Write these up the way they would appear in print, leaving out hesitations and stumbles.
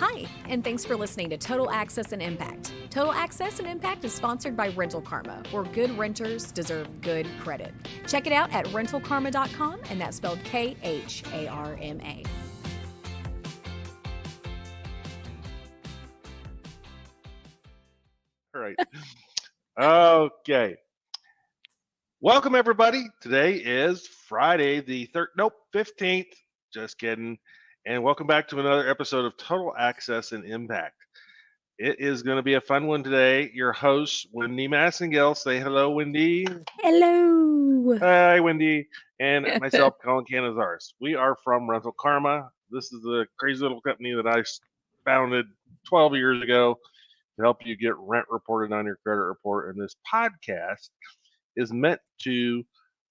Hi, and thanks for listening to Total Access and Impact. Total Access and Impact is sponsored by Rental Karma, where good renters deserve good credit. Check it out at rentalkarma.com, and that's spelled KHARMA. All right. Okay. Welcome, everybody. Today is Friday the 15th. Just kidding. And welcome back to another episode of Total Access and Impact. It is going to be a fun one today. Your host, Wendy Massengale. Say hello, Wendy. Hello. Hi, Wendy. And myself, Colin Canizares. We are from Rental Karma. This is the crazy little company that I founded 12 years ago to help you get rent reported on your credit report. And this podcast is meant to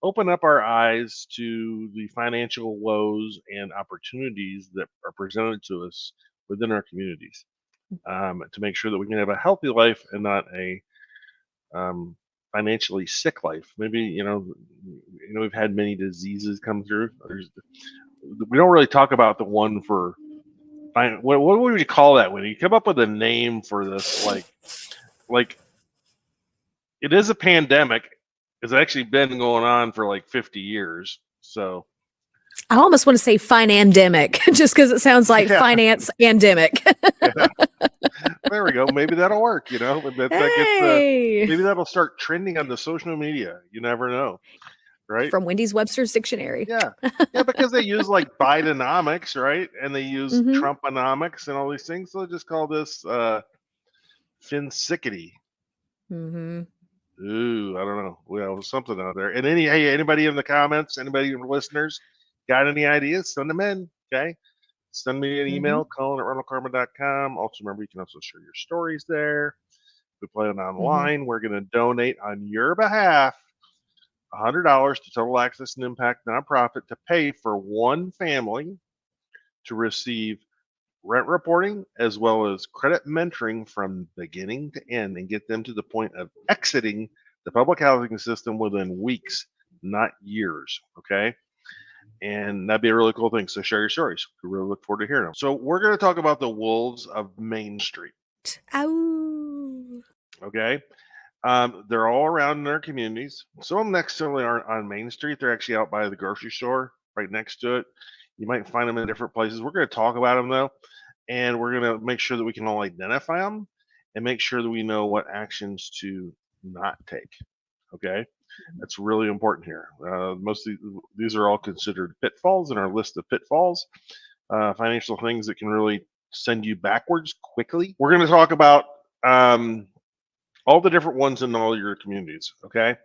open up our eyes to the financial woes and opportunities that are presented to us within our communities, to make sure that we can have a healthy life and not a financially sick life. Maybe we've had many diseases come through. We don't really talk about the one for what would you call that when you come up with a name for this, like it is a pandemic. It's actually been going on for like 50 years. So I almost want to say finandemic, just because it sounds like finance pandemic. Yeah. There we go. Maybe that'll work. Maybe that'll start trending on the social media. You never know, right? From Wendy's Webster's Dictionary. Yeah, because they use like Bidenomics, right? And they use Trumponomics and all these things. So they just call this Finsickety. Mm-hmm. Ooh, I don't know. Well, something out there. And anybody in the comments, anybody listeners, got any ideas? Send them in. Okay. Send me an email, Colin@rentalkarma.com. Also, remember, you can also share your stories there. We play it online. We're going to donate on your behalf $100 to Total Access and Impact nonprofit to pay for one family to receive rent reporting as well as credit mentoring from beginning to end and get them to the point of exiting the public housing system within weeks, not years. Okay. And that'd be a really cool thing. So share your stories. We really look forward to hearing them. So we're going to talk about the wolves of Main Street. Ow. Okay. They're all around in their communities. Some of them necessarily aren't on Main Street. They're actually out by the grocery store right next to it. You might find them in different places. We're going to talk about them though. And we're going to make sure that we can all identify them and make sure that we know what actions to not take. Okay. That's really important here. Most of these are all considered pitfalls in our list of pitfalls, financial things that can really send you backwards quickly. We're going to talk about all the different ones in all your communities. Okay.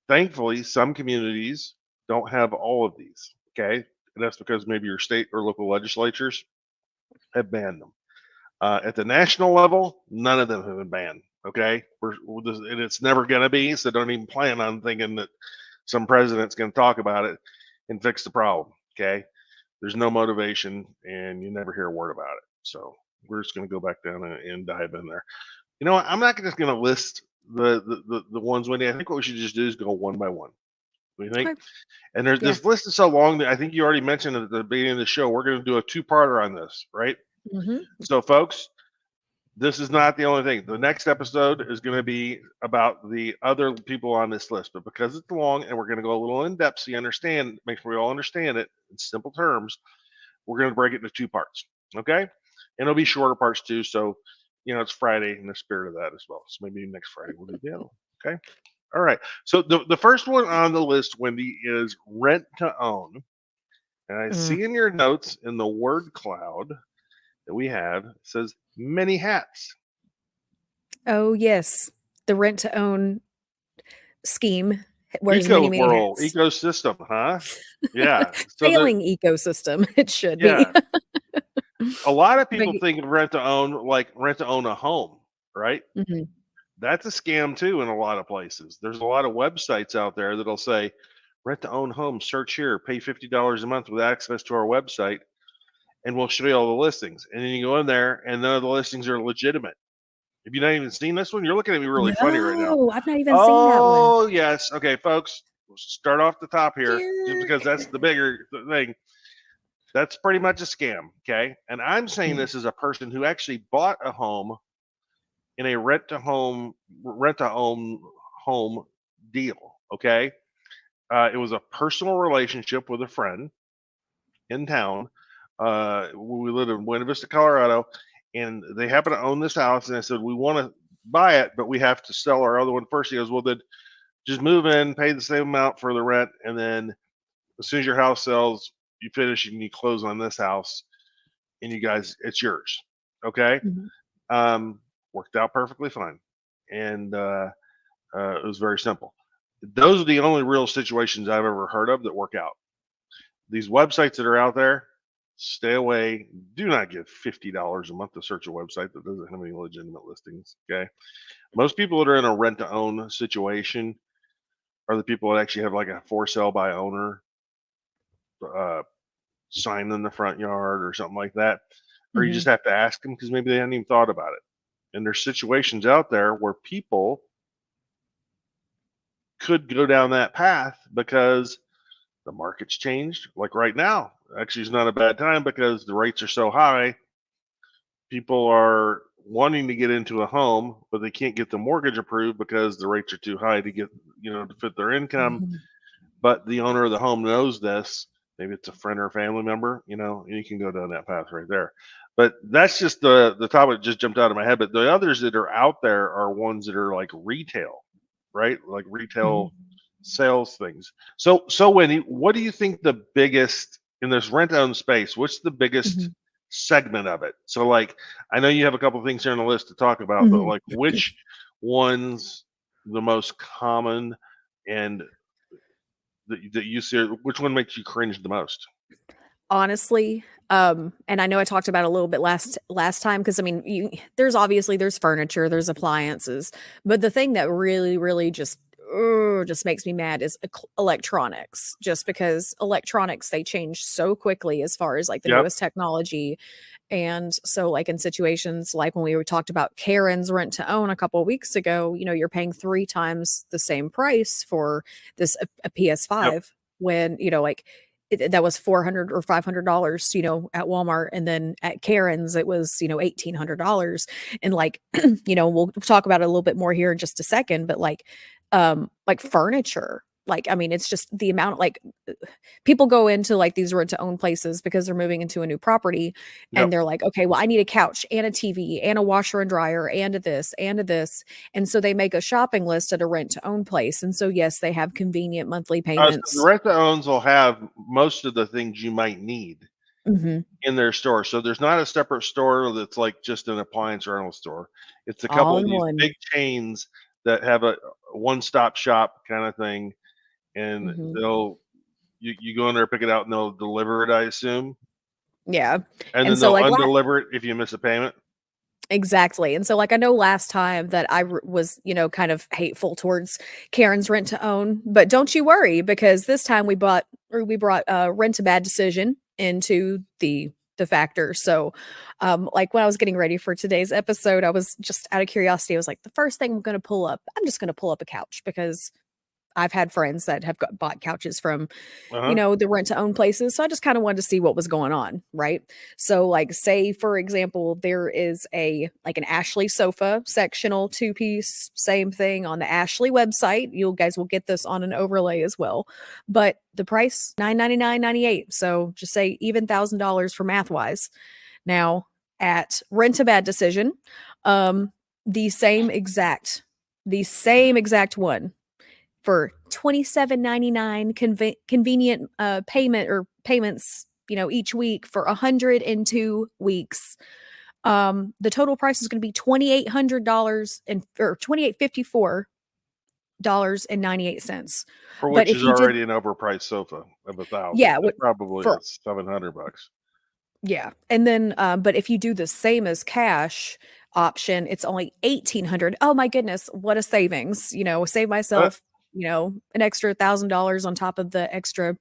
Thankfully, some communities don't have all of these. Okay. And that's because maybe your state or local legislatures have banned them. At the national level, none of them have been banned. Okay, and it's never going to be. So don't even plan on thinking that some president's going to talk about it and fix the problem. Okay, there's no motivation, and you never hear a word about it. So we're just going to go back down and dive in there. You know what? I'm not just going to list the ones, Wendy. I think what we should just do is go one by one. What do you think? Okay. And this list is so long that I think you already mentioned at the beginning of the show. We're going to do a two-parter on this, right? So, folks, this is not the only thing. The next episode is going to be about the other people on this list, but because it's long and we're going to go a little in depth so you understand, make sure we all understand it in simple terms, we're going to break it into two parts. Okay. And it'll be shorter parts too. So, it's Friday in the spirit of that as well. So maybe next Friday we'll do the other one. Okay. All right. So the first one on the list, Wendy, is rent to own. And I see in your notes in the word cloud that we have, it says many hats. Oh yes, the rent to own scheme wears many hats. Ecosystem, huh? Yeah. So failing ecosystem, it should be. A lot of people think of rent to own like rent to own a home, right? That's a scam too in a lot of places. There's a lot of websites out there that'll say rent to own home, search here, pay $50 a month with access to our website, and we'll show you all the listings. And then you go in there and none of the listings are legitimate. Have you not even seen this one? You're looking at me really funny right now. Oh, I've not even seen that one. Oh, yes. Okay, folks, we'll start off the top here just because that's the bigger thing. That's pretty much a scam. Okay. And I'm saying this as a person who actually bought a home in a rent to own home deal. Okay. It was a personal relationship with a friend in town. We lived in Buena Vista, Colorado, and they happen to own this house. And I said, we want to buy it, but we have to sell our other one first. He goes, well, then just move in, pay the same amount for the rent, and then as soon as your house sells, you finish and you close on this house, and you guys, it's yours. Okay. Mhm. Worked out perfectly fine, and it was very simple. Those are the only real situations I've ever heard of that work out. These websites that are out there, stay away. Do not give $50 a month to search a website that doesn't have any legitimate listings. Okay. Most people that are in a rent to own situation are the people that actually have like a for sale by owner uh, sign in the front yard or something like that. Or you just Mhm. have to ask them because maybe they hadn't even thought about it. And there's situations out there where people could go down that path because the market's changed. Like right now, actually, it's not a bad time because the rates are so high. People are wanting to get into a home, but they can't get the mortgage approved because the rates are too high to get, to fit their income. Mhm. But the owner of the home knows this. Maybe it's a friend or a family member, and you can go down that path right there. But that's just the topic that just jumped out of my head. But the others that are out there are ones that are like retail, right? Like retail Mhm. sales things. So Wendy, what do you think the biggest in this rent own space? What's the biggest Mhm. segment of it? So like, I know you have a couple things here on the list to talk about, but Mhm. like which ones the most common and that you see, which one makes you cringe the most? Honestly, and I know I talked about it a little bit last time because I mean, there's furniture, there's appliances, but the thing that really, really just makes me mad is electronics. Just because electronics they change so quickly as far as like the Yep. newest technology, and so like in situations like when we were talked about Karen's rent to own a couple of weeks ago, you're paying 3 times the same price for a Yep. PS5 when like that was $400 or $500, at Walmart. And then at Karen's, it was, $1,800. And like, we'll talk about it a little bit more here in just a second, but like furniture, like, I mean, it's just the amount, like people go into like these rent to own places because they're moving into a new property and Yep. they're like, okay, well, I need a couch and a TV and a washer and dryer and a this and a this. And so they make a shopping list at a rent to own place. And so, yes, they have convenient monthly So the payments. rent to owns will have most of the things you might need Mhm. in their store. So there's not a separate store that's like just an appliance rental store. It's a couple All of in these one. big chains that have a one-stop shop kind of thing, and Mhm. you go in there, pick it out, and they'll deliver it, I assume, Yeah. and And then so, they'll like, undeliver it if you miss a payment. exactly. And so, like, I know last time that was, kind of hateful towards Karen's rent to own, but don't you worry because this time we brought rent a bad decision into the factor. So, like when I was getting ready for today's episode, I was just out of curiosity. I was like, the first thing I'm just going to pull up a couch because I've had friends that have bought couches from Uh-huh. the rent to own places. So I just kind of wanted to see what was going on, right? So like say for example, there is an Ashley sofa, sectional two-piece, same thing on the Ashley website. You guys will get this on an overlay as well. But the price $999.98. So just say even $1,000 for math wise. Now at Rent a Bad Decision, um, the the same exact one for 27.99 convenient payment or payments, each week for 102 weeks. The total price is going to be $2,800 and or 2854.98. For But which if is you did already an overpriced sofa of 1,000. yeah, It probably for is $700. yeah. And then but if you do the same as cash option, it's only 1,800. Oh my goodness, what a savings. Save Uh, myself, an extra $1,000 on top of the extra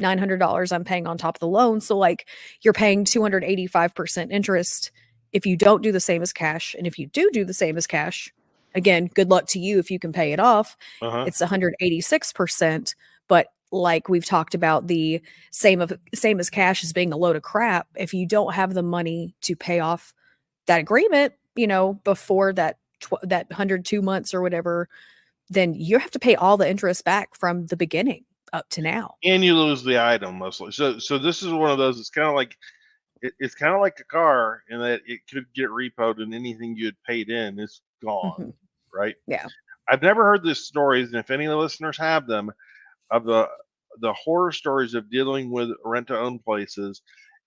$900 I'm paying on top of the loan. So like you're paying 285% interest if you don't do the same as cash. And if you do the same as cash, again, good luck to you if you can pay it off. uh-huh. It's 186%, but like we've talked about, the same as cash as being a load of crap. If you don't have the money to pay off that agreement, before that 102 months or whatever, then you have to pay all the interest back from the beginning up to now. And you lose the item mostly. So this is one of those. It's kind of like it's kind of like a car in that it could get repoed and anything you had paid in is gone, Mhm. right? Yeah. I've never heard these stories, and if any of the listeners have them, of the horror stories of dealing with rent to own places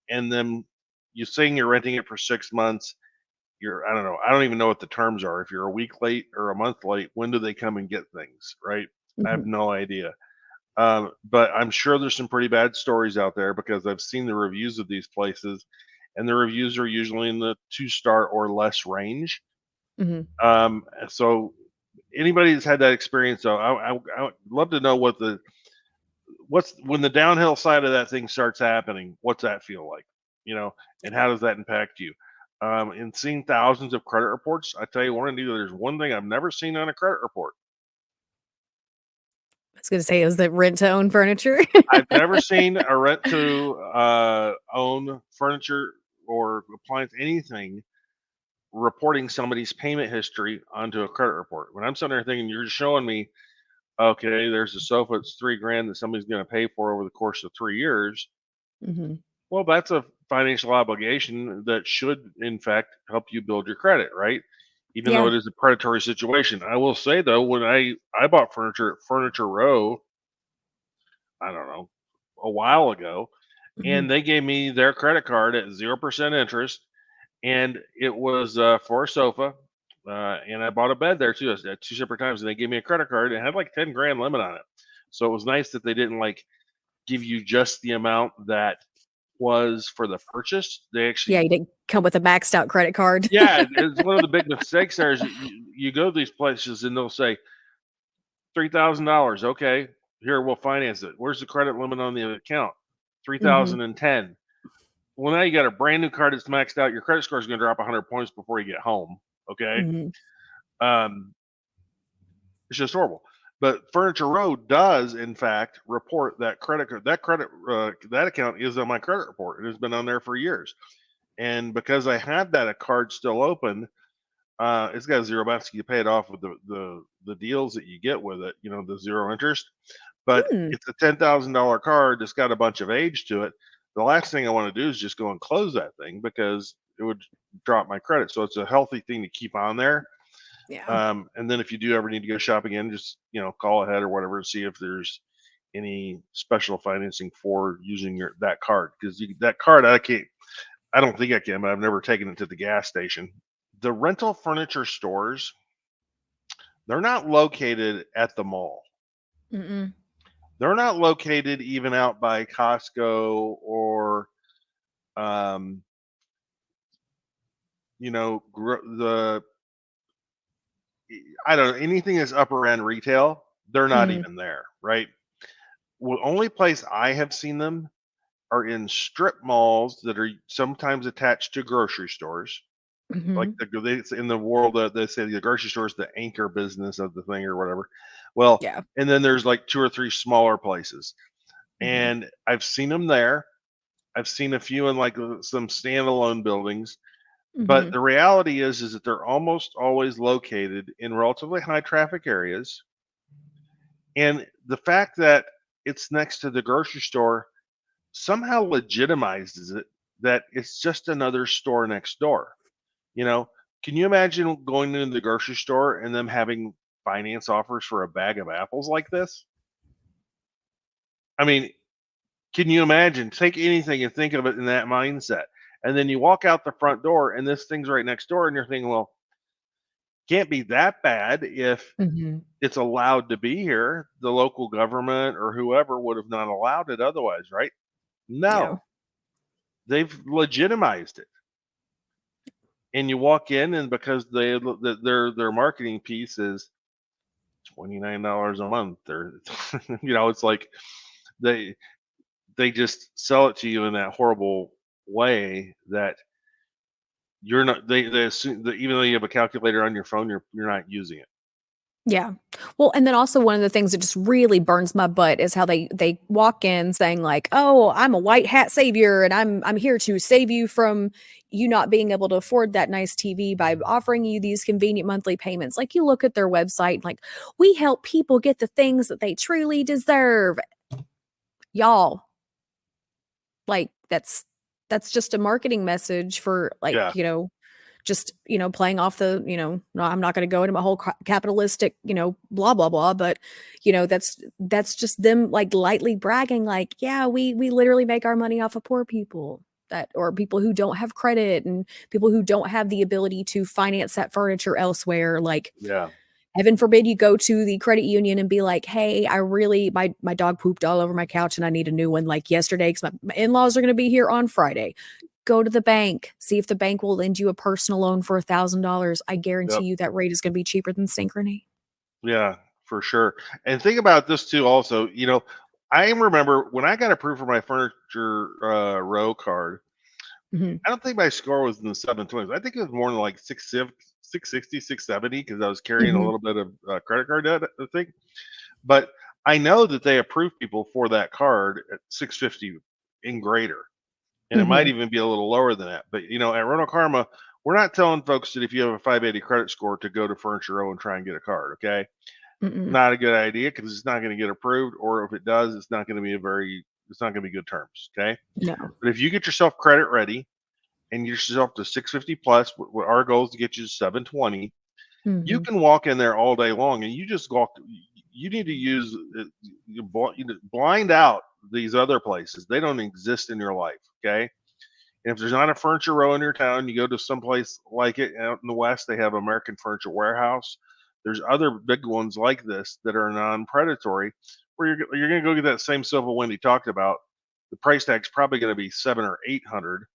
and then you saying you're renting it for 6 months. I don't know. I don't even know what the terms are. If you're a week late or a month late, when do they come and get things? Right? I have Mhm. no idea. But I'm sure there's some pretty bad stories out there because I've seen the reviews of these places, and the reviews are usually in the 2-star or less range. Mhm. So anybody that's had that experience, though, I would love to know what's when the downhill side of that thing starts happening. What's that feel like? You know, and how does that impact you? And seeing thousands of credit reports, I tell you, there's one thing I've never seen on a credit report. I was gonna say, is that rent to own furniture? I've never seen a rent to own furniture or appliance, anything reporting somebody's payment history onto a credit report. When I'm sitting there thinking, you're just showing me, okay, there's a sofa, it's $3,000 that somebody's going to pay for over the course of 3 years. Mhm. Well, that's a financial obligation that should, in fact, help you build your credit, right? Even though Yeah. it is a predatory situation. I will say though, when I bought furniture at Furniture Row, I don't know, a while ago, Mhm. and they gave me their credit card at 0% interest, and it was for a sofa. And I bought a bed there too at 2 separate times, and they gave me a credit card. It had like 10 grand limit on it, so it was nice that they didn't like give you just the amount that was for the purchase. They Yeah, actually, you didn't come with a maxed out credit card. yeah, it's one of the big mistakes there is you go to these places and they'll say $3,000. Okay, here we'll finance it. Where's the credit limit on the account? Mhm. 3,010. Well, now you got a brand new card that's maxed out. Your credit score is going to drop 100 points before you get home. Okay, Mhm. um, it's just horrible. But Furniture Row does, in fact, report that credit card. That account is on my credit report. It has been on there for years. And because I had that a card still open, it's got a zero balance. You pay it off with the deals that you get with it. The zero interest. But Hmm. it's a $10,000 card that's got a bunch of age to it. The last thing I want to do is just go and close that thing because it would drop my credit. So it's a healthy thing to keep on there. Yeah. And then if you do ever need to go shop again, just call ahead or whatever to see if there's any special financing for using that card because that card I don't think I can, but I've never taken it to the gas station. The rental furniture stores, they're not located at the mall. Mm-mm. They're not located even out by Costco or, um, the I don't know anything that's upper end retail. They're not Mhm. even there, right? The only place I have seen them are in strip malls that are sometimes attached to grocery stores. Like Mhm. it's in the world that they say the grocery store is the anchor business of the thing or whatever. Well, Yeah. and then there's like two or three smaller places, Mhm. and I've seen them there. I've seen a few in like some standalone buildings, but Mhm. the reality is that they're almost always located in relatively high traffic areas. And the fact that it's next to the grocery store somehow legitimizes it that it's just another store next door. You know, can you imagine going into the grocery store and them having finance offers for a bag of apples like this? I mean, can you imagine? Take anything and think of it in that mindset. And then you walk out the front door and this thing's right next door and you're thinking, well, can't be that bad if Mhm. it's allowed to be here. The local government or whoever would have not allowed it otherwise, right? Yeah. No, they've legitimized it. And you walk in and because their marketing piece is $29 a month or it's like they they just sell it to you in that horrible way that you're not they assume that even though you have a calculator on your phone you're not using it. Yeah. Well, and then also one of the things that just really burns my butt is how they walk in saying like, "Oh, I'm a white hat savior and I'm here to save you from you not being able to afford that nice TV by offering you these convenient monthly payments." Like you look at their website like, "We help people get the things that they truly deserve." Y'all, like that's just a marketing message for like, Yeah. just, playing off the, no, I'm not going to go into my whole capitalistic, blah, blah, blah. But, that's just them like lightly bragging, like, yeah, we literally make our money off of poor people that, or people who don't have credit and people who don't have the ability to finance that furniture elsewhere. Like, Yeah. heaven forbid you go to the credit union and be like, "Hey, I really my dog pooped all over my couch and I need a new one like yesterday because my in-laws are going to be here on Friday." Go to the bank, see if the bank will lend you a personal loan for $1,000. I guarantee Yep. you that rate is going to be cheaper than Synchrony. Yeah, for sure. And think about this too also, I remember when I got approved for my furniture row card, Mhm, I don't think my score was in the 720s. I think it was more than like 660, 670 because I was carrying a mhm, little bit of credit card debt, I think. But I know that they approve people for that card at 650 and greater. And it might mhm, even be a little lower than that. But at Rental Karma, we're not telling folks that if you have a 580 credit score to go to Furniture Row and try and get a card. Okay, mm-mm. not a good idea because it's not going to get approved, or if it does, it's not going to be good terms. Okay, No. but if you get yourself credit ready and get yourself to 650 plus, what our goal is to get you to 720. You Mhm, can walk in there all day long, and you just walk. You need to use blind out these other places. They don't exist in your life. Okay, and if there's not a Furniture Row in your town, you go to some place like it out in the West. They have American Furniture Warehouse. There's other big ones like this that are non-predatory, where you're going to go get that same sofa Wendy talked about. The price tag's probably going to be 700 or 800,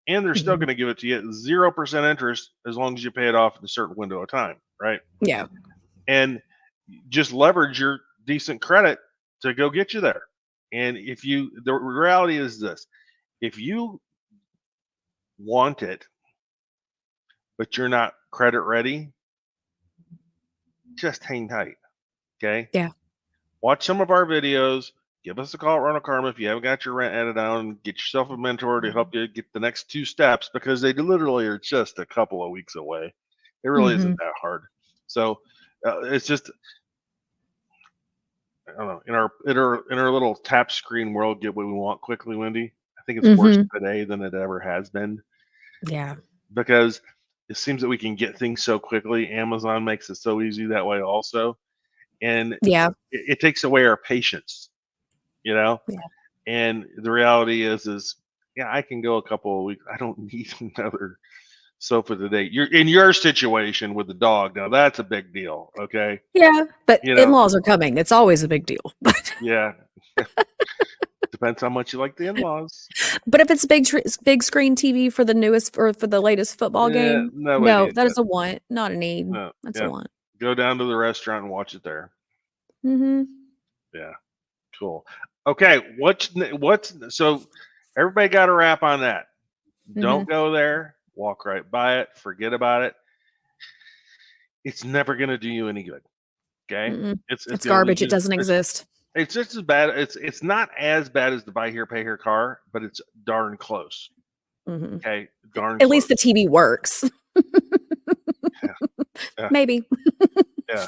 and they're still mhm. going to give it to you at 0% interest as long as you pay it off in a certain window of time, right? Yeah. And just leverage your decent credit to go get you there. And the reality is this: if you want it but you're not credit ready, just hang tight. Okay. Yeah. Watch some of our videos. Give us a call at Ronald Karma if you haven't got your rent added down. Get yourself a mentor to help you get the next two steps because they literally are just a couple of weeks away. It really isn't Mhm, that hard. So it's just, I don't know, in our little tap screen world, get what we want quickly, Wendy. I think it's worse mhm. today than it ever has been Yeah. because it seems that we can get things so quickly. Amazon makes it so easy that way also. And Yeah. it takes away our patience, you know. Yeah. And the reality is, yeah, I can go a couple of weeks. I don't need another sofa today. You're in your situation with the dog now. That's a big deal. Okay, Yeah, but you know, in-laws are coming. It's always a big deal. yeah. Depends how much you like the in-laws. But if it's big screen TV for the newest or for the latest football Yeah, game, nobody no, needs that it. is a want, not a need. No, That's a yeah. want. Go down to the restaurant and watch it there. Mhm. Yeah, cool. Okay, what's so everybody got a wrap on that. Don't Mhm. go there. Walk right by it. Forget about it. It's never going to do you any good. Okay, Mm-mm. it's It's going to leave garbage. It you. doesn't exist. It's just as bad. It's not as bad as the buy here pay here car, but it's darn close. Mhm. Okay, darn At least the close. TV works. Yeah, yeah, Maybe. yeah,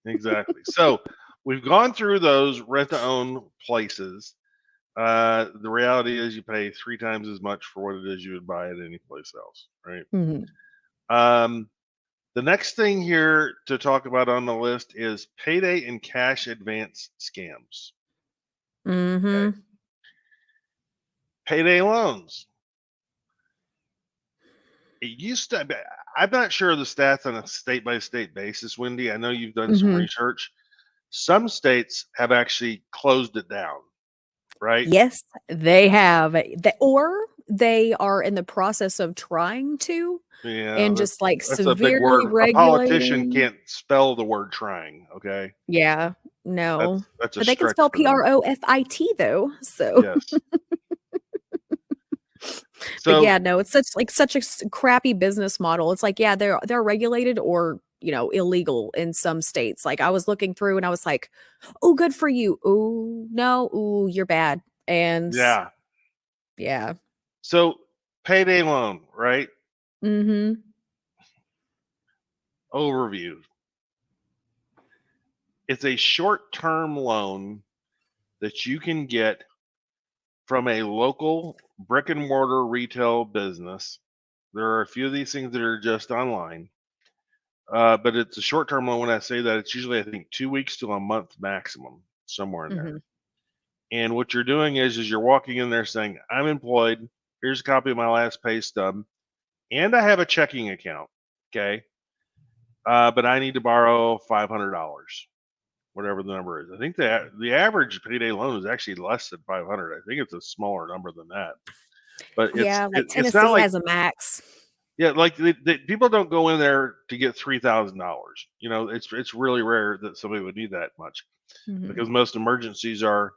exactly. So we've gone through those rent to own places. The reality is you pay 3 times as much for what it is you would buy at any place else, right? Mhm. Um, the next thing here to talk about on the list is payday and cash advance scams. Okay. Mhm. Payday loans. It used to be, I'm not sure of the stats on a state by state basis, Wendy. I know you've done some Mhm. research. Some states have actually closed it down, right? Yes, they have. Or they are in the process of trying to Yeah, and just, like, that's a big severely word. A politician regulating. can't spell the word trying, okay? Yeah, no. That's a But they can stretch spell for them. PROFIT though, so Yes. but So yeah, no, it's such a crappy business model. It's like, yeah, they're regulated or illegal in some states. Like I was looking through and I was like, "Oh, good for you. Oh, no. Ooh, you're bad." And Yeah. yeah. So payday loan, right? Mhm. Overview. It's a short-term loan that you can get from a local brick and mortar retail business. There are a few of these things that are just online, but it's a short-term loan. When I say that, it's usually I think 2 weeks to a month maximum, somewhere in there. Mhm. And what you're doing is you're walking in there saying, "I'm employed. Here's a copy of my last pay stub, and I have a checking account. Okay, but I need to borrow $500." Whatever the number is. I think the average payday loan is actually less than 500. I think it's a smaller number than that. But Yeah, like it's not Tennessee like, has a max. yeah, like people don't go in there to get $3,000. It's really rare that somebody would need that much, Mhm. because most emergencies are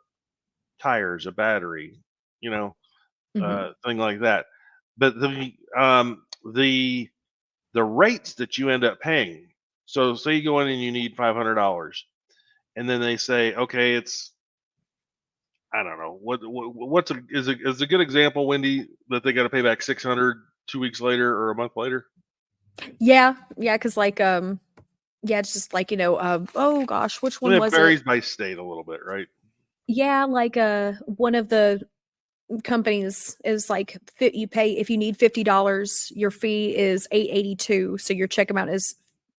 tires, a battery, you know, Mhm. thing like that. But the the rates that you end up paying. So say you go in and you need $500, and then they say, okay, it's, I don't know is a good example, Wendy, that they got to pay back 600 2 weeks later or a month later. Yeah, yeah, because yeah, it's just like, oh gosh, which And one it was it? varies by state a little bit, right? Yeah, like, one of the companies is like fit you pay if you need $50, your fee is 882, so your check amount is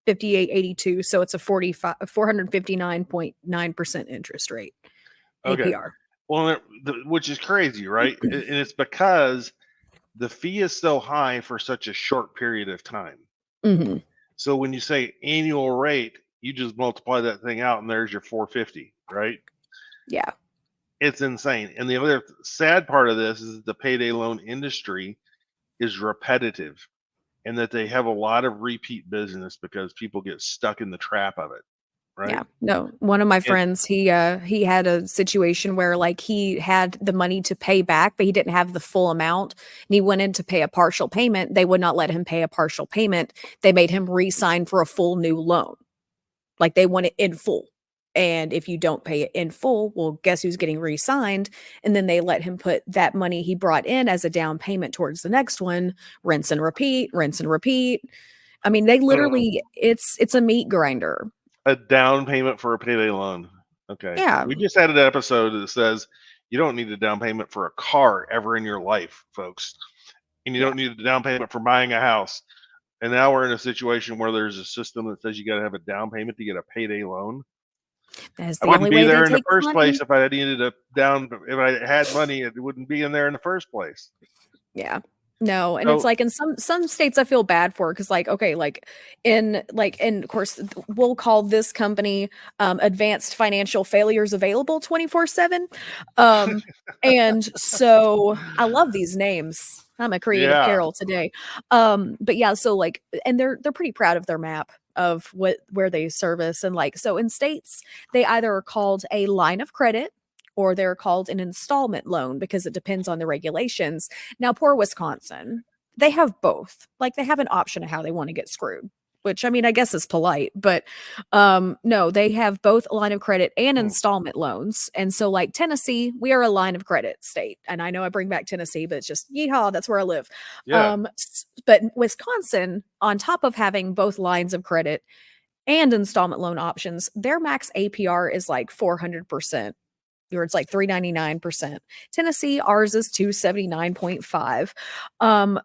5882, so it's a 459.9% interest rate, Okay. APR. Well, which is crazy, right? And it's because the fee is so high for such a short period of time. Mhm. So when you say annual rate, you just multiply that thing out, and there's your 450, right? Yeah. It's insane. And the other sad part of this is the payday loan industry is repetitive, and that they have a lot of repeat business because people get stuck in the trap of it, right? Yeah. No, one of my And friends, he had a situation where, like, he had the money to pay back, but he didn't have the full amount, and he went in to pay a partial payment. They would not let him pay a partial payment. They made him re-sign for a full new loan. Like, they want it in full, and if you don't pay it in full, well, guess who's getting re-signed? And then they let him put that money he brought in as a down payment towards the next one, rinse and repeat, rinse and repeat. I mean, they uh, literally it's a meat grinder. a down payment for a payday loan. Okay. Yeah. We just had an episode that says you don't need a down payment for a car ever in your life, folks. And you Yeah. don't need a down payment for buying a house. And now we're in a situation where there's a system that says you got to have a down payment to get a payday loan. That is I the only wouldn't be way they there in the take the first place money. if I needed a down. If I had money, it wouldn't be in there in the first place. Yeah. No, and it's So, like in some states I feel bad for because, like, okay, and of course we'll call this company Advanced Financial Failures Available 24/7. Um and so I love these names. I'm a creative yeah. Carol today. But yeah, so like and they're pretty proud of their map of where they service, and like so in states they either are called a line of credit or they're called an installment loan because it depends on the regulations. Now, poor Wisconsin, they have both. Like they have an option of how they want to get screwed, which I mean, I guess is polite, but no, they have both a line of credit and Hmm. installment loans. And so like Tennessee, we are a line of credit state. And I know I bring back Tennessee, but it's just yeehaw, that's where I live. Yeah. But Wisconsin, on top of having both lines of credit and installment loan options, their max APR is like 400%, or it's like 399%. Tennessee, ours is 279.5.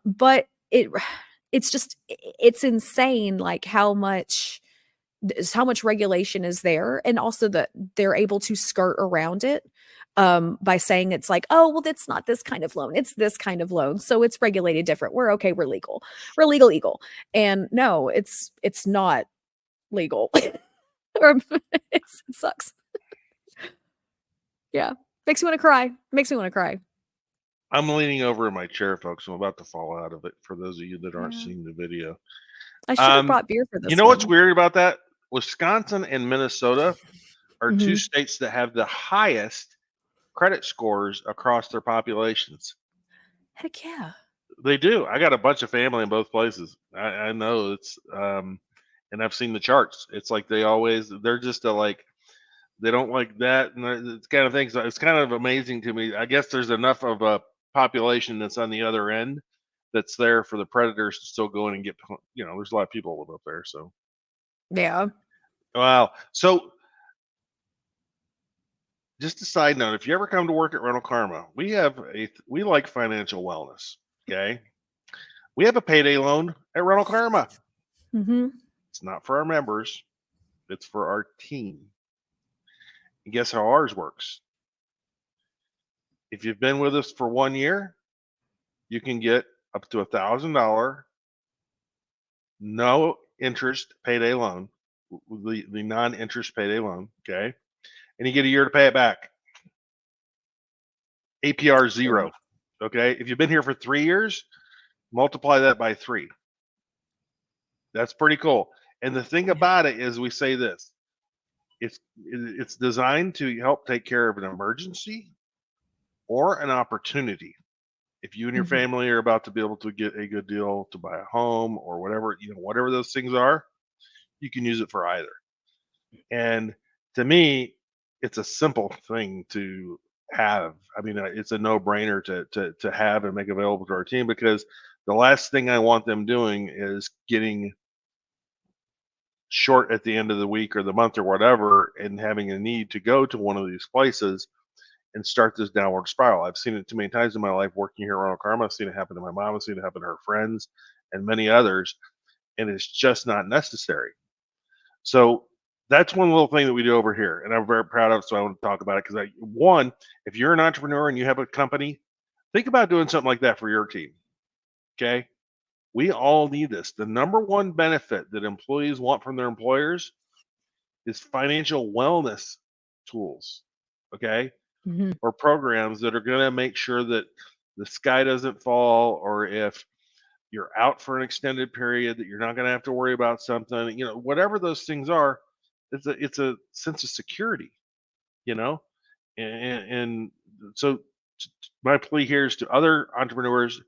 But it's just it's insane like how much regulation is there, and also that they're able to skirt around it by saying it's like, oh well, it's not this kind of loan, it's this kind of loan, so it's regulated different. We're okay, we're legal eagle. And no, it's not legal. Or it sucks. Yeah. Makes me wanna cry. Makes me wanna cry. I'm leaning over in my chair, folks. I'm about to fall out of it for those of you that aren't Yeah. seeing the video. I should have Um, brought beer for you this know what's one. weird about that? Wisconsin and Minnesota are two Mhm. states that have the highest credit scores across their populations. Heck yeah. They do. I got a bunch of family in both places. I know it's And I've seen the charts. It's like they're just they don't like that, and it's kind of thing. So it's kind of amazing to me. I guess there's enough of a population that's on the other end that's there for the predators to still go in and get. There's a lot of people live up there. So Yeah. wow. So just a side note: if you ever come to work at Rental Karma, we like financial wellness. Okay, we have a payday loan at Rental Karma. Mm-hmm. It's not for our members; it's for our team. And guess how ours works? If you've been with us for 1 year, you can get up to $1,000 no interest payday loan, the non-interest payday loan. Okay, and you get a year to pay it back. APR 0. Okay, if you've been here for 3 years, multiply that by 3. That's pretty cool. And the thing about it is, we say this: it's designed to help take care of an emergency or an opportunity. If you and your family are about to be able to get a good deal to buy a home or whatever those things are, you can use it for either. And to me, it's a simple thing to have. I mean, it's a no-brainer to have and make available to our team, because the last thing I want them doing is getting short at the end of the week or the month or whatever, and having a need to go to one of these places and start this downward spiral. I've seen it too many times in my life working here around Karma. I've seen it happen to my mom. I've seen it happen to her friends and many others, and it's just not necessary. So that's one little thing that we do over here, and I'm very proud of it. So I want to talk about it because, one, if you're an entrepreneur and you have a company, think about doing something like that for your team. Okay, we all need this. The number one benefit that employees want from their employers is financial wellness tools. Okay, or programs that are going to make sure that the sky doesn't fall, or if you're out for an extended period, that you're not going to have to worry about something. Whatever those things are, it's a sense of security. You know, and so my plea here is to other entrepreneurs: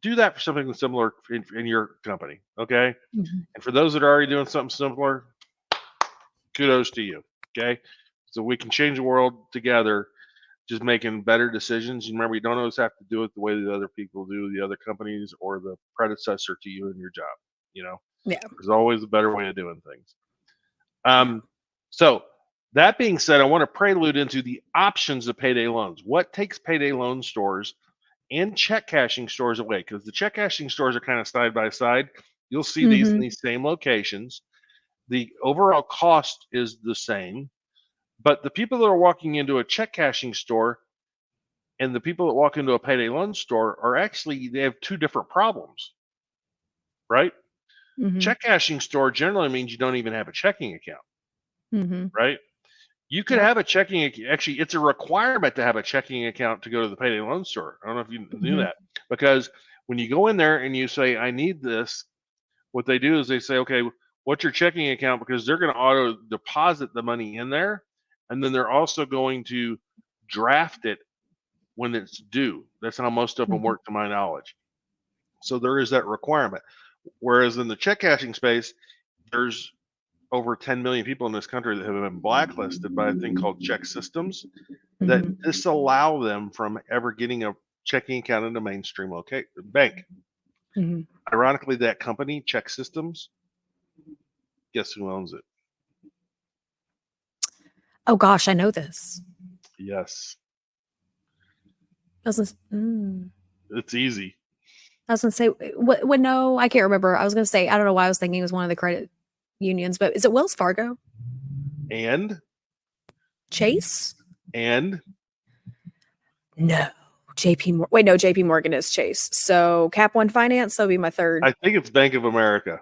do that for something similar in your company. Okay, and for those that are already doing something similar, kudos to you. Okay, so we can change the world together, just making better decisions. And remember, you don't always have to do it the way the other people do, the other companies or the predecessor to you in your job. Yeah. There's always a better way of doing things. So that being said, I want to prelude into the options of payday loans. What takes payday loan stores and check cashing stores away? Because the check cashing stores are kind of side by side. You'll see these in these same locations. The overall cost is the same, but the people that are walking into a check cashing store and the people that walk into a payday loan store they have two different problems, right? Check cashing store generally means you don't even have a checking account, right? You could have a checking account. Actually, it's a requirement to have a checking account to go to the payday loan store. I don't know if you knew that, because when you go in there and you say, I need this, what they do is they say, okay, what's your checking account? Because they're going to auto deposit the money in there, and then they're also going to draft it when it's due. That's how most of them work, to my knowledge. So there is that requirement. Whereas in the check cashing space, there's over 10 million people in this country that have been blacklisted by a thing called check systems that disallow them from ever getting a checking account in a mainstream bank. Ironically, that company, Check Systems, guess who owns it? Oh gosh, I know this. Yes. I was gonna, It's easy. say, what? No, I can't remember. I was gonna say, I don't know why I was thinking it was one of the credit unions, but is it Wells Fargo? And Chase? No, JP Morgan. Wait, no, JP Morgan is Chase. So Cap One Finance, that'll be my third. I think it's Bank of America.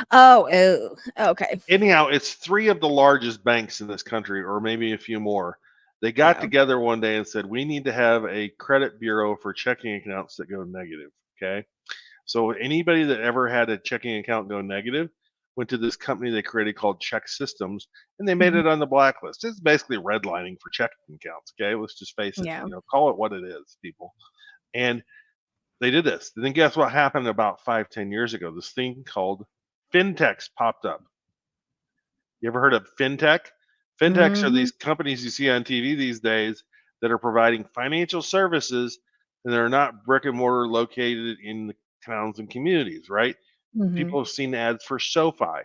Oh, okay. Anyhow, it's three of the largest banks in this country, or maybe a few more. They got together one day and said, we need to have a credit bureau for checking accounts that go negative. Okay. So anybody that ever had a checking account go negative went to this company they created called Check Systems, and they made it on the blacklist. It's basically redlining for checking accounts. Okay. Let's just face it, call it what it is, people. And they did this. And then guess what happened about 5-10 years ago? This thing called fintechs popped up. You ever heard of fintech? Fintechs are these companies you see on TV these days that are providing financial services, and they're not brick and mortar located in the towns and communities, right? Mm-hmm. People have seen ads for SoFi.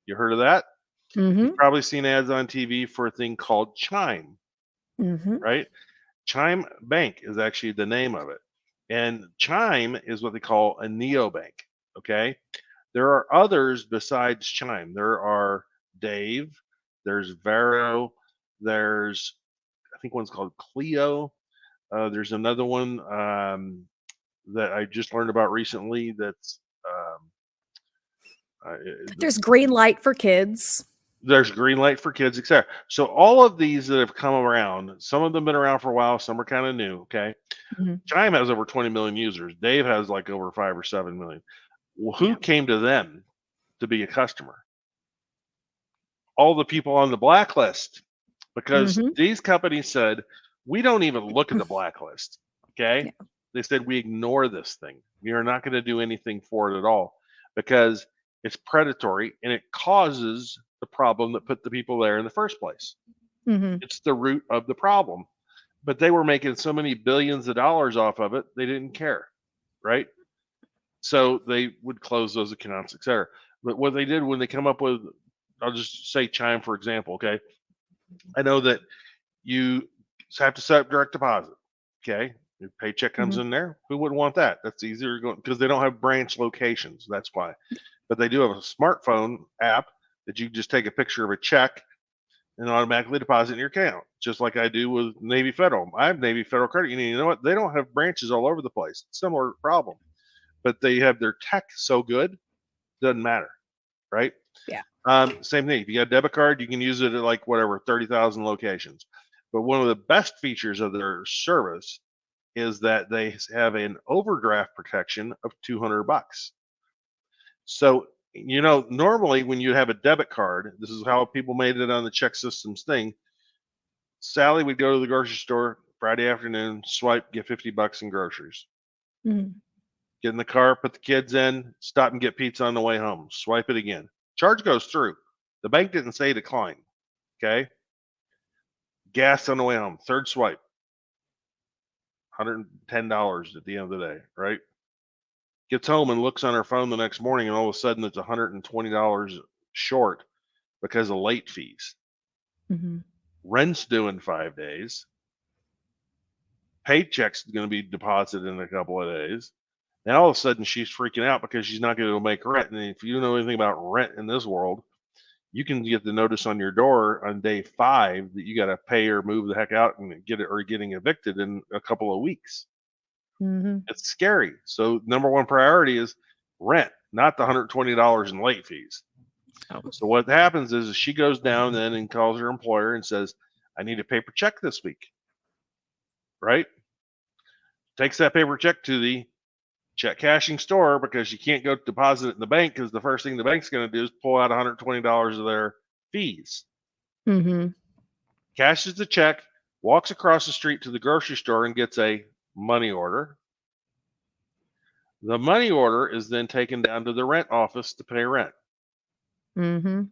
You heard of that? You've Mm-hmm. probably seen ads on TV for a thing called Chime, Mm-hmm. right? Chime Bank is actually the name of it. And Chime is what they call a neobank. Okay. There are others besides Chime. There are Dave, there's Vero, there's, I think one's called Clio. There's another one that I just learned about recently that's, um, uh, There's green light for kids. there's Green Light for Kids, etc. So all of these that have come around, some of them been around for a while, some are kind of new. Okay. Mm-hmm. Chime has over 20 million users. Dave has like over 5 or 7 million. Well, who Yeah. came to them to be a customer? All the people on the blacklist, because Mm-hmm. these companies said, we don't even look at the blacklist. Okay. Yeah. They said, we ignore this thing. We are not going to do anything for it at all because it's predatory and it causes the problem that put the people there in the first place. Mm-hmm. It's the root of the problem. But they were making so many billions of dollars off of it, they didn't care. Right. So they would close those accounts, etc. But what they did when they come up with, I'll just say Chime, for example. Okay. I know that you have to set up direct deposit. Okay. Your paycheck comes Mm-hmm. in there. Who wouldn't want that? That's easier going because they don't have branch locations. That's why. But they do have a smartphone app that you just take a picture of a check and automatically deposit in your account, just like I do with Navy Federal. I have Navy Federal Credit Union. You know what? They don't have branches all over the place. Similar problem, but they have their tech so good, doesn't matter, right? Yeah. Same thing. If you got a debit card, you can use it at like whatever 30,000 locations. But one of the best features of their service is that they have an overdraft protection of $200. So, normally when you have a debit card, this is how people made it on the check systems thing. Sally would go to the grocery store Friday afternoon, swipe, get $50 in groceries. Mm-hmm. Get in the car, put the kids in, stop and get pizza on the way home. Swipe it again. Charge goes through. The bank didn't say decline. Okay. Gas on the way home. Third swipe. $110 at the end of the day, right? Gets home and looks on her phone the next morning, and all of a sudden it's $120 short because of late fees. Mm-hmm. Rent's due in 5 days. Paycheck's going to be deposited in a couple of days. And all of a sudden she's freaking out because she's not going to make rent. And if you know anything about rent in this world, you can get the notice on your door on day 5 that you got to pay or move the heck out and get it or getting evicted in a couple of weeks. Mm-hmm. It's scary. So number one priority is rent, not the $120 in late fees. Oh. So what happens is she goes down then and calls her employer and says, I need a paper check this week. Right? Takes that paper check to the check cashing store because you can't go deposit it in the bank because the first thing the bank's going to do is pull out $120 of their fees. Mm-hmm. Cashes the check, walks across the street to the grocery store and gets a money order. The money order is then taken down to the rent office to pay rent. Mm-hmm.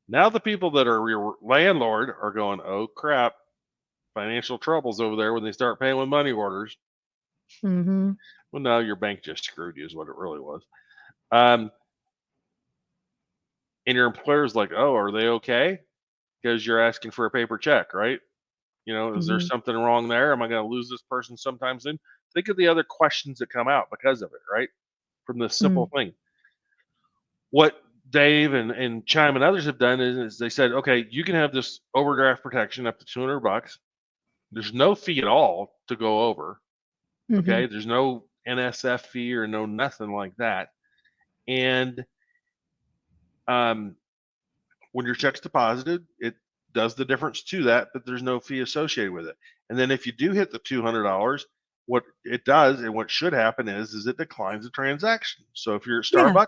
Now the people that are your landlord are going, oh crap, financial troubles over there when they start paying with money orders. Mm-hmm. Well, no, your bank just screwed you is what it really was. And your employer's like, oh, are they okay? Because you're asking for a paper check, right? Is there Mm-hmm. something wrong there? Am I going to lose this person sometime soon? Think of the other questions that come out because of it, right? From this simple thing. What Dave and Chime and others have done is they said, okay, you can have this overdraft protection up to $200. There's no fee at all to go over. Mm-hmm. Okay. There's no NSF fee or no nothing like that. And when your check's deposited, it does the difference to that, but there's no fee associated with it. And then if you do hit the $200, what it does and what should happen is it declines the transaction. So if you're at Starbucks,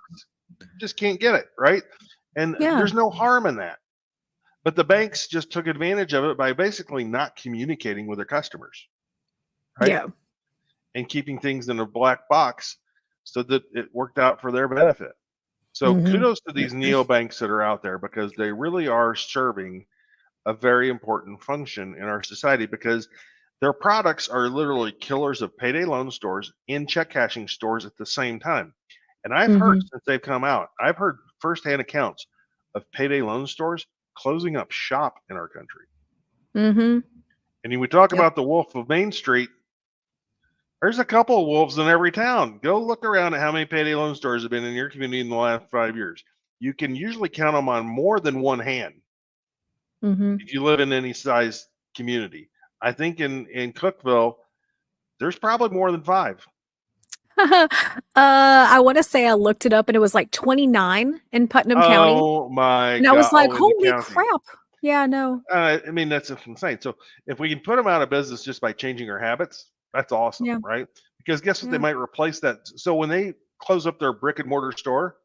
you just can't get it, right? And there's no harm in that. But the banks just took advantage of it by basically not communicating with their customers, right? Yeah. And keeping things in a black box so that it worked out for their benefit. So kudos to these neobanks that are out there because they really are serving a very important function in our society because their products are literally killers of payday loan stores and check cashing stores at the same time. And I've heard since they've come out, I've heard firsthand accounts of payday loan stores closing up shop in our country. Mm-hmm. And we talk Yep. about the wolf of Main Street. There's a couple of wolves in every town. Go look around at how many payday loan stores have been in your community in the last 5 years. You can usually count them on more than one hand if you live in any size community. I think in Cookville, there's probably more than 5. I want to say I looked it up and it was like 29 in Putnam County. Oh my And I was God! like, Oh, in the holy county. crap. Yeah, no. I mean, that's insane. So if we can put them out of business just by changing our habits, that's awesome, Yeah. right? Because guess what? They Yeah. might replace that. So when they close up their brick and mortar store,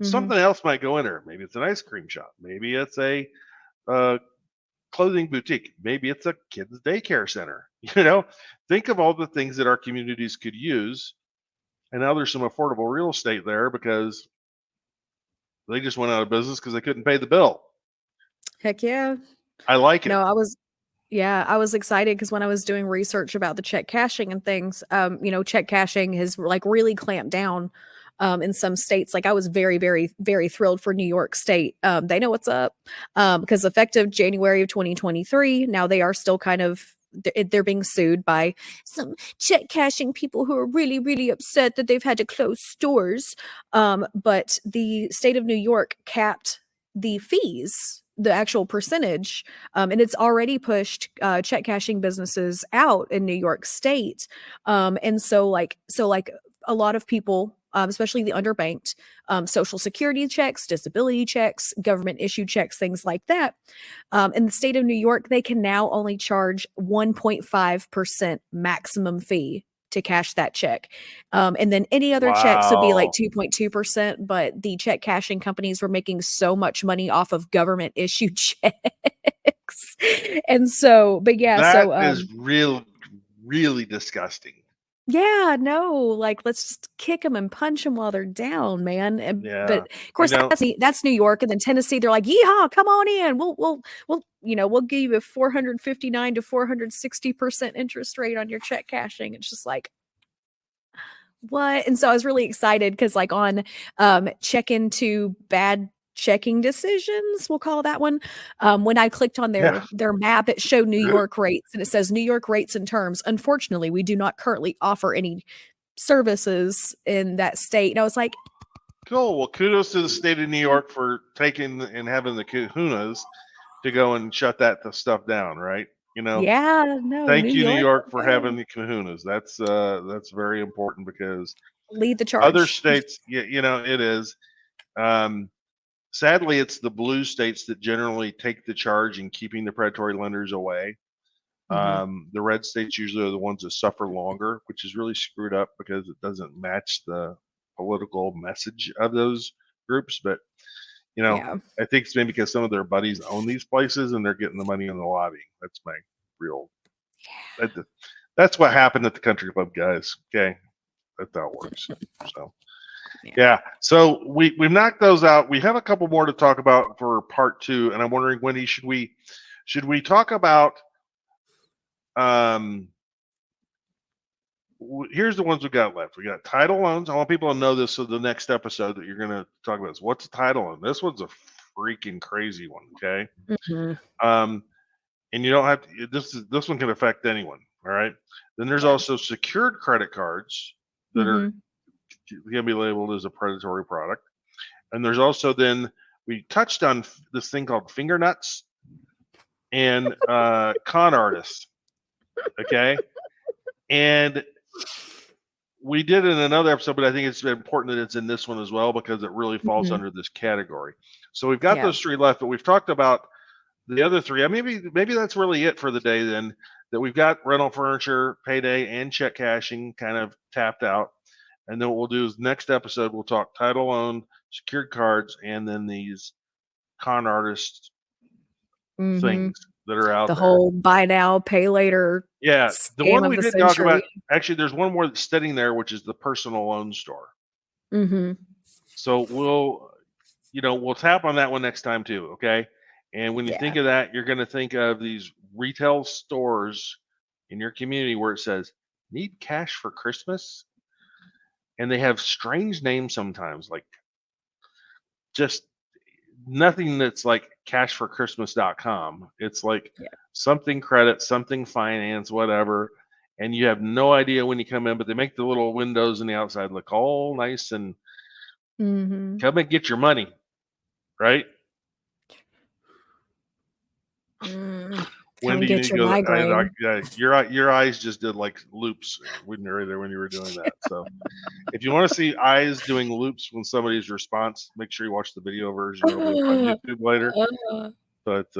something else might go in there. Maybe it's an ice cream shop. Maybe it's a clothing boutique. Maybe it's a kids daycare center. Think of all the things that our communities could use. And now there's some affordable real estate there because they just went out of business because they couldn't pay the bill. Heck yeah. I like it. No, I was excited because when I was doing research about the check cashing and things, check cashing has like really clamped down in some states. Like I was very, very, very thrilled for New York State. They know what's up because effective January of 2023, now they are still kind of they're being sued by some check cashing people who are really, really upset that they've had to close stores. But the state of New York capped the fees, the actual percentage, and it's already pushed check cashing businesses out in New York State. And so a lot of people, especially the underbanked, social security checks, disability checks, government issued checks, things like that. In the state of New York, they can now only charge 1.5% maximum fee to cash that check. And then any other checks would be like Wow. 2.2%, but the check cashing companies were making so much money off of government issued checks. And so, but yeah, That so is real, really disgusting. yeah, no, like let's just kick them and punch them while they're down, man. But Yeah. of course, that's New York, and then Tennessee. They're like, "Yeehaw, come on in. We'll give you a 459 to 460% interest rate on your check cashing." It's just like, what? And so I was really excited because like on check into bad checking decisions, we'll call that one. When I clicked on Yeah. their map, it showed New York rates and it says New York rates and terms. Unfortunately, we do not currently offer any services in that state. And I was like, Cool. Well, kudos to the state of New York for taking and having the kahunas to go and shut that stuff down, right? yeah, no, New Thank you, New York, York, for okay. having the kahunas. That's very important because Lead the other charge. states, it is. Sadly, it's the blue states that generally take the charge in keeping the predatory lenders away. The red states usually are the ones that suffer longer, which is really screwed up because it doesn't match the political message of those groups. But Yeah. I think it's maybe because some of their buddies own these places and they're getting the money in the lobbying. That's my real. That's what happened at the country club, guys. Okay, that's how it works. So. Yeah. So we've knocked those out. We have a couple more to talk about for part 2, and I'm wondering, Wendy, should we talk about here's the ones we got left. We got title loans. I want people to know this, so the next episode that you're going to talk about is what's a title loan. This one's a freaking crazy one. Okay. And you don't have to, this one can affect anyone. All right. Then there's also secured credit cards that are can be labeled as a predatory product. And there's also then we touched on this thing called finger nuts and con artists. Okay. And we did it in another episode, but I think it's important that it's in this one as well because it really falls under this category. So we've got those 3 left, but we've talked about the other 3. Maybe that's really it for the day then, that we've got rental furniture, payday, and check cashing kind of tapped out. And then what we'll do is next episode, we'll talk title loan, secured cards, and then these con artist things that are out the there. whole buy now, pay later. Yeah. The scam one of we the didn't talk about, century. actually, there's one more that's sitting there, which is the personal loan store. So we'll tap on that one next time too. Okay. And when you think of that, you're going to think of these retail stores in your community where it says, need cash for Christmas. And they have strange names sometimes, like just nothing that's like cashforchristmas.com. It's like something credit, something finance, whatever. And you have no idea when you come in, but they make the little windows on the outside look all nice and come and get your money, right? Come Wendy, you get need to your go to the eye migraine. doc. Yeah, your eyes just did like loops when you were doing that. So if you want to see eyes doing loops when somebody's response, make sure you watch the video version. It'll be up on YouTube later. But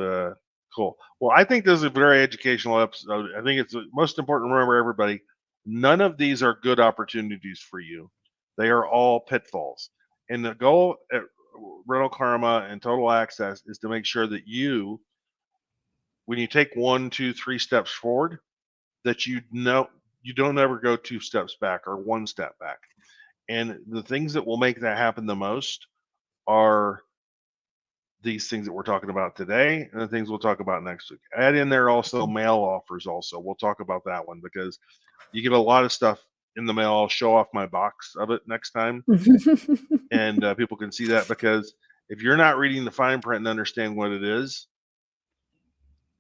cool. Well, I think this is a very educational episode. I think it's most important to remember, everybody, none of these are good opportunities for you. They are all pitfalls. And the goal at Rental Karma and Total Access is to make sure that you, when you take 1, 2, 3 steps forward, that you don't ever go 2 steps back or 1 step back. And the things that will make that happen the most are these things that we're talking about today and the things we'll talk about next week. Add in there also mail offers also. We'll talk about that one because you get a lot of stuff in the mail. I'll show off my box of it next time. And people can see that, because if you're not reading the fine print and understand what it is,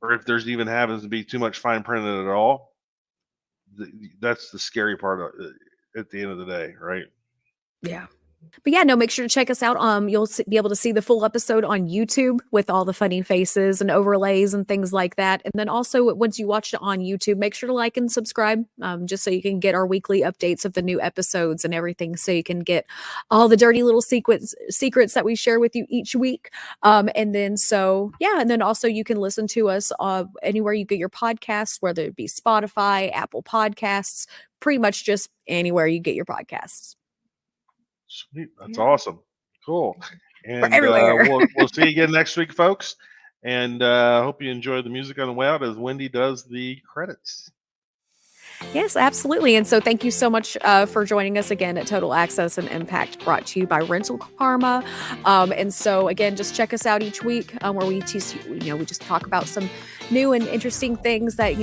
or if there's even happens to be too much fine print in it at all, that's the scary part of it at the end of the day, right? Yeah. But yeah, no, make sure to check us out. You'll be able to see the full episode on YouTube with all the funny faces and overlays and things like that. And then also, once you watch it on YouTube, make sure to like and subscribe, just so you can get our weekly updates of the new episodes and everything. So you can get all the dirty little secrets that we share with you each week. And then also you can listen to us anywhere you get your podcasts, whether it be Spotify, Apple Podcasts, pretty much just anywhere you get your podcasts. Sweet. That's awesome. Cool. And we'll see you again next week, folks. And hope you enjoy the music on the way out as Wendy does the credits. Yes, absolutely. And so thank you so much for joining us again at Total Access and Impact, brought to you by Rental Karma. And so again, just check us out each week where we teach you, we just talk about some new and interesting things that,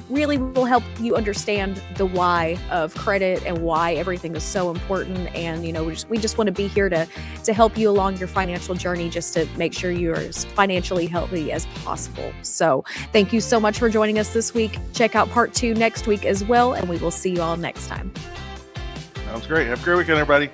really will help you understand the why of credit and why everything is so important. And, we just want to be here to help you along your financial journey, just to make sure you're as financially healthy as possible. So thank you so much for joining us this week. Check out part 2 next week as well, and we will see you all next time. Sounds great. Have a great weekend, everybody.